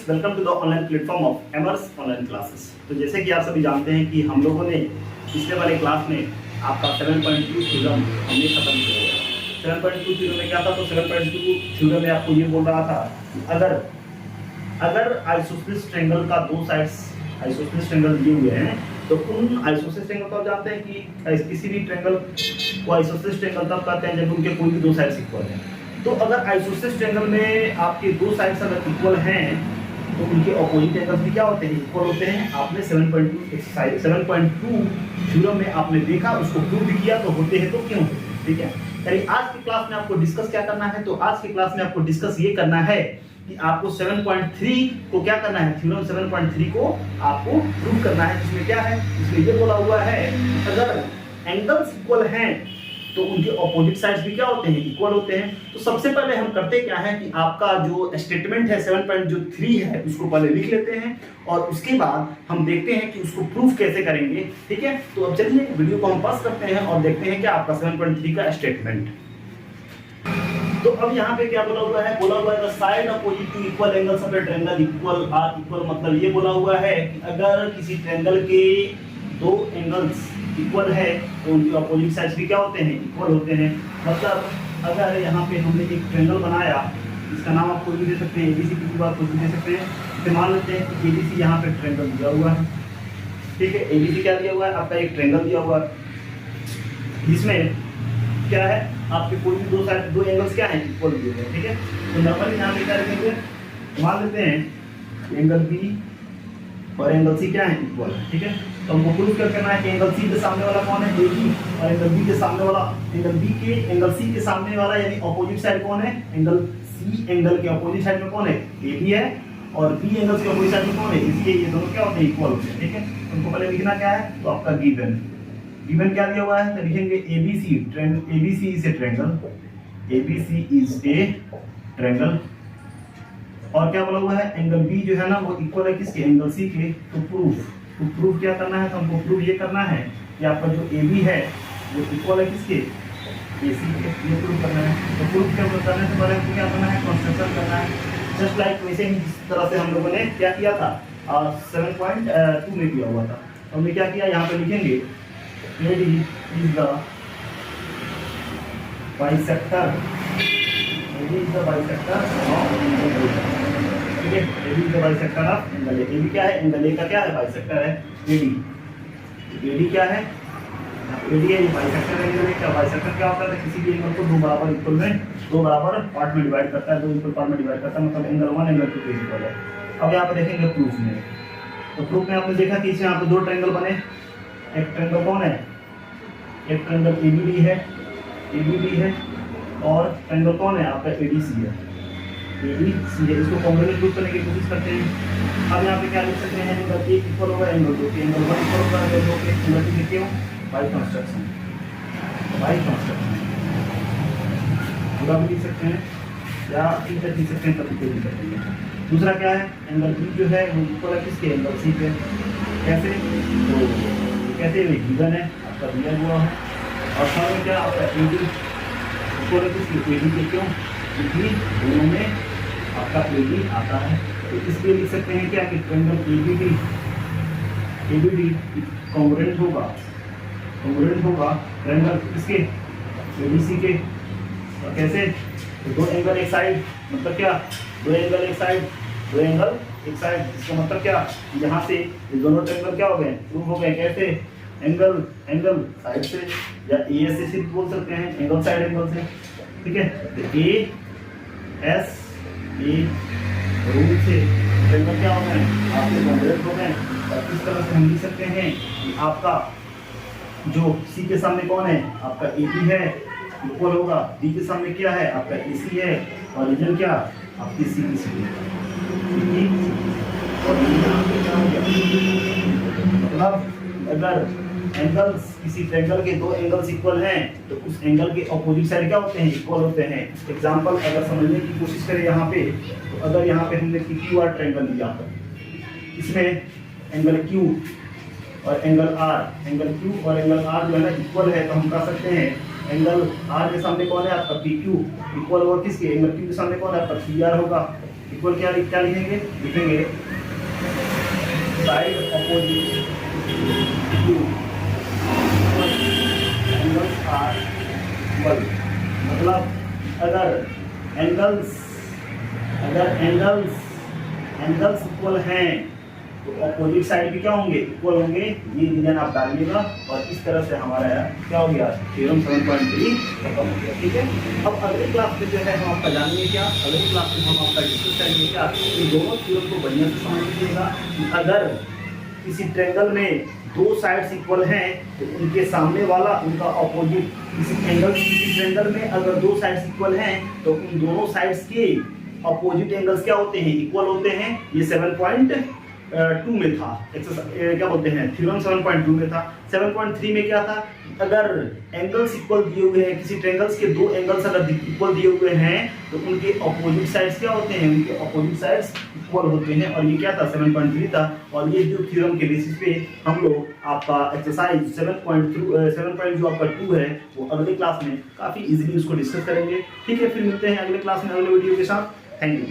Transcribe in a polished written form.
Friends, welcome to the online platform of Aimers online classes. तो जैसे कि आप सभी जानते हैं कि हम लोगों ने पिछले वाले क्लास में आपका 7.2 थ्योरम हमने खत्म किया। 7.2 थ्योरम में क्या था? तो 7.2 थ्योरम में आपको ये बोल रहा था कि अगर आइसोसेलेस ट्रायंगल का दो साइड्स आइसोसेलेस ट्रायंगल दिए हुए हैं तो उन आइसोसेलेस ट्रायंगल को आप जानते हैं कि किसी भी ट्रायंगल को आइसोसेलेस ट्रायंगल तब कहते हैं जब उनके कोई भी दो साइड्स इक्वल हैं। तो अगर आइसोसेलेस ट्रायंगल में आपके दो साइड्स अगर इक्वल हैं तो उनके ऑपोजिट एंगल्स भी क्या होते हैं? इक्वल होते हैं। आपने 7.2 एक्सरसाइज 7.2 थ्योरम में आपने देखा, उसको प्रूव भी किया, तो होते हैं तो क्यों होते हैं, ठीक है। यानी आज की क्लास में आपको डिस्कस क्या करना है? तो आज की क्लास में आपको डिस्कस ये करना है कि आपको 7.3 को क्या करना है, थ्योरम 7.3 को आपको प्रूव करना है। जिसमें क्या है, इसमें ये बोला हुआ है अगर एंगल्स इक्वल हैं तो उनके ऑपोजिट साइड्स भी क्या होते हैं? इक्वल होते हैं। तो सबसे पहले हम करते क्या है कि आपका जो स्टेटमेंट है 7.3 है उसको पहले लिख लेते हैं और उसके बाद हम देखते हैं कि उसको प्रूफ कैसे करेंगे, ठीक है। तो अब चलिए वीडियो को हम पास करते हैं और देखते हैं कि आपका 7.3 का स्टेटमेंट। तो अब यहाँ पे क्या बोला हुआ है? बोला हुआ है side opposite to equal angles of a triangle equal are equal. मतलब ये बोला हुआ है कि अगर किसी ट्रायंगल के दो एंगल्स इक्वल है तो उनके अपोजिट साइड्स भी क्या होते हैं? इक्वल होते हैं। मतलब अगर यहाँ पे हमने एक ट्रायंगल बनाया, इसका नाम आप कोई भी दे सकते हैं, एबीसी की बात कुछ भी दे सकते हैं। तो मान लेते हैं कि एबीसी यहाँ पे ट्रायंगल दिया हुआ है, ठीक है। एबीसी क्या दिया हुआ है? आपका एक ट्रायंगल दिया हुआ है जिसमें क्या है, आपके कोई भी दो एंगल्स क्या है? इक्वल दिए हुए हैं, ठीक है। तो नॉर्मली यहाँ पे क्या रखेंगे, मान लेते हैं एंगल बी और एंगल सी क्या है? इक्वल है, ठीक है। तो हमको प्रूव क्या करना है कि एंगल सी के सामने वाला कौन है? एबी, और एंगल बी के सामने वाला एंगल बी के एंगल सी के सामने वाला यानी ऑपोजिट साइड कौन है? एंगल सी एंगल के ऑपोजिट साइड में कौन है? एबी है, और बी एंगल के ऑपोजिट साइड में कौन है? इसलिए ये दोनों क्या होते हैं? इक्वल होते हैं, ठीक है। उनको पहले लिखना क्या है? तो आपका गिवन क्या दिया हुआ है? तो लिखेंगे ABC is a triangle, ABC is a triangle. और क्या बोला हुआ है? एंगल बी जो है ना वो इक्वल है किसके? एंगल सी के। तो प्रूफ क्या करना है? तो हमको प्रूफ ये करना है कि आपका जो AB है वो इक्वल है किसके? AC के। ये प्रूफ करना है। तो प्रूफ क्या करने से पहले हमको क्या करना है? कंस्ट्रक्शन करना है। जस्ट लाइक वैसे ही जिस तरह से हम लोगों ने क्या किया था 7.2 में किया हुआ था। तो हमने क्या किया, यहाँ पे लिखेंगे AD is the bisector, AD is the bisector of angle, ठीक है। AB is the bisector of angle A. AB क्या है? एंगल ए का क्या है? बाइसेक्टर है AD। AD क्या है? AD है, ये बाइसेक्टर एंगल है। क्या बाइसेक्टर क्या होता है? किसी भी एंगल को दो बराबर पार्ट में डिवाइड करता है, दो इक्वल पार्ट में डिवाइड करता है। मतलब एंगल 1 एंगल 2 के इक्वल है। अब यहाँ पे देखेंगे प्रूफ में। तो प्रूफ में आपने देखा कि इसमें यहाँ पे दो ट्रायंगल बने। एक ट्रायंगल कौन है? एक ट्रायंगल ABD है और ट्रायंगल कौन है? आपका ADC है। इसको कॉम्प्लीमेंट प्रूफ करने की कोशिश करते हैं। अब यहाँ पे क्या लिख सकते हैं? एंगल ए इक्वल होगा एंगल 2 के, एंगल 1 इक्वल होगा एंगल 2 के। एंगल की लिखते हो बाय कंस्ट्रक्शन पूरा भी लिख सकते हैं या ठीक लिख सकते हैं, तब भी लिख सकते हैं। दूसरा क्या है? एंगल बी जो है वो इक्वल है किसके? एंगल सी पे। कैसे? तो कैसे? गिवन है, आपका दिया हुआ है। और थर्ड में क्या? आपका AD इक्वल है किसके? AD के। क्यों? क्योंकि दोनों में आपका AD आता है। तो इसलिए लिख सकते हैं क्या कि ट्रायंगल ABD कॉन्ग्रुएंट होगा ट्रायंगल किसके? ABC के। और कैसे? तो दो एंगल एक साइड, मतलब क्या? दो एंगल एक साइड, इसका मतलब क्या? यहाँ से ये दोनों ट्रायंगल क्या हो गए? प्रूफ हो गए। कैसे? एंगल साइड से या AS से सिर्फ बोल सकते हैं, एंगल साइड एंगल से, ठीक है। तो AS रूल से ट्रायंगल क्या हो गए? आपके कॉन्ग्रुएंट हो गए। और इस तरह से हम लिख सकते हैं कि आपका जो C के सामने कौन है? आपका AB है, इक्वल होगा D के सामने क्या है? आपका AC है, और रीजन क्या? आपकी C की C। और मतलब अगर एंगल्स किसी ट्रायंगल के दो एंगल्स इक्वल हैं तो उस एंगल के ऑपोजिट साइड क्या होते हैं? इक्वल होते हैं। एग्जांपल अगर समझने की कोशिश करें यहाँ पे, तो अगर यहाँ पे हमने QR ट्रायंगल लिया, इसमें एंगल Q और एंगल Q और एंगल R जो है ना इक्वल है, तो हम कह सकते हैं एंगल R के सामने कौन है? आपका PQ इक्वल होगा किसके? एंगल Q के सामने कौन है? आपका PR होगा। इक्वल क्या लिखेंगे, side opposite to angles are equal. मतलब अगर एंगल्स इक्वल हैं तो अपोजिट साइड भी क्या होंगे, इक्वल होंगे। ये रीजन आप डालिएगा और इस तरह से हमारा क्या हो गया, थ्योरम 7.3 खत्म हो गया। ठीक है, अब अगले क्लास में जो है हम आपका जानेंगे क्या, अगले क्लास में हम आपका डिस्कस करेंगे क्या, इन दोनों थ्योरम को बढ़िया से समझ लीजिएगा कि अगर किसी ट्रायंगल में दो साइड्स इक्वल हैं तो उनके सामने वाला उनका अपोजिट, किसी ट्रायंगल में अगर दो साइड्स इक्वल हैं तो उन दोनों साइड्स के अपोजिट एंगल्स क्या होते हैं, इक्वल होते हैं। ये 7.2 में था, क्या बोलते हैं, थ्योरम 7.2 में था। 7.3 में क्या था, अगर एंगल्स इक्वल दिए हुए हैं, किसी ट्रायंगल्स के दो एंगल्स अगर इक्वल दिए हुए हैं तो उनके अपोजिट साइड्स क्या होते हैं, उनके अपोजिट साइड्स इक्वल होते हैं। और ये क्या था, 7.3 था। और ये जो थ्योरम के बेसिस पे हम लोग आपका एक्सरसाइज 7.2 है वो अगले क्लास में काफी इजीली उसको डिस्कस करेंगे। ठीक है, फिर मिलते हैं अगले क्लास में अगले वीडियो के साथ। Thank you.